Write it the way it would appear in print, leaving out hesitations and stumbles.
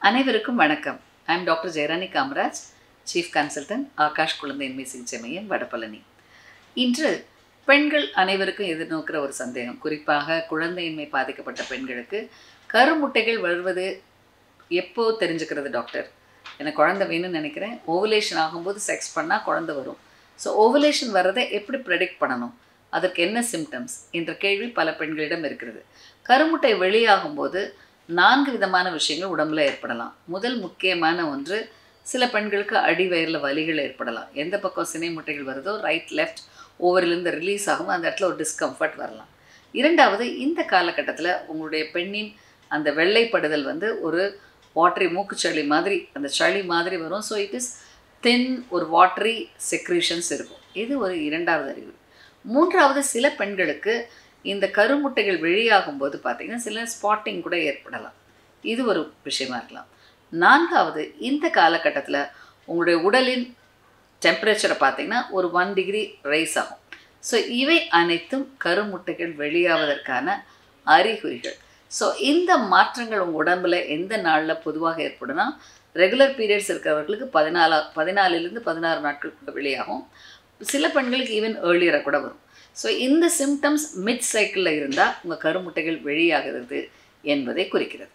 அனைவருக்கும் வணக்கம். I am doctor Jayarani Kamaraj, chief consultant, Aakash குழந்தையின்மை சிகிச்சை மையம், வடபழனி. இன்று பெண்கள் அனைவருக்கும் எதிர்நோக்கிற ஒரு சந்தேகம், குறிப்பாக குழந்தையின்மை பாதிக்கப்பட்ட பெண்களுக்கு கருமுட்டைகள் வருவது எப்போ தெரிஞ்சுக்கிறது டாக்டர்? எனக்கு குழந்தை வேணும்னு நினைக்கிறேன், ஓவலேஷன் ஆகும்போது செக்ஸ் பண்ணால் குழந்தை வரும். ஸோ ஓவலேஷன் வர்றதை எப்படி ப்ரெடிக்ட் பண்ணணும், அதற்கு என்ன சிம்டம்ஸ் என்ற கேள்வி பல பெண்களிடம் இருக்கிறது. கருமுட்டை வெளியாகும்போது 4 விதமான விஷயங்கள் உடம்புல ஏற்படலாம். முதல் முக்கியமான ஒன்று, சில பெண்களுக்கு அடிவயிறில் வலிகள் ஏற்படலாம். எந்த பக்கம் சினை முட்டைகள் வருதோ ரைட் லெஃப்ட் ஓவரிலிருந்து ரிலீஸ் ஆகும், அந்த இடத்துல ஒரு டிஸ்கம்ஃபர்ட் வரலாம். இரண்டாவது, இந்த காலகட்டத்தில் உங்களுடைய பெண்ணின் அந்த வெள்ளைப்படுதல் ஒரு வாட்டரி மூக்குச்சளி மாதிரி, அந்த சளி மாதிரி வரும். ஸோ இட் இஸ் தின், ஒரு வாட்டரி செக்ரீஷன்ஸ் இருக்கும். இது ஒரு இரண்டாவது அறிகுறி. மூன்றாவது, சில பெண்களுக்கு இந்த கருமுட்டைகள் வெளியாகும்போது பார்த்திங்கன்னா சில ஸ்பாட்டிங் கூட ஏற்படலாம். இது ஒரு விஷயமா இருக்கலாம். நான்காவது, இந்த காலகட்டத்தில் உங்களுடைய உடலின் டெம்பரேச்சரை பார்த்திங்கன்னா ஒரு 1 டிகிரி ரைஸ் ஆகும். ஸோ இவை அனைத்தும் கருமுட்டைகள் வெளியாவதற்கான அறிகுறிகள். ஸோ இந்த மாற்றங்கள் உங்கள் உடம்பில் எந்த நாளில் பொதுவாக ஏற்படும்னா, ரெகுலர் பீரியட்ஸ் இருக்கிறவர்களுக்கு 14லேருந்து 16 நாட்களுக்கு வெளியாகும். சில பெண்களுக்கு ஈவன் ஏர்லியராக கூட வரும். ஸோ இந்த சிம்டம்ஸ் மிட் சைக்கிளில் இருந்தால் உங்கள் கருமுட்டைகள் வெளியாகிறது என்பதை குறிக்கிறது.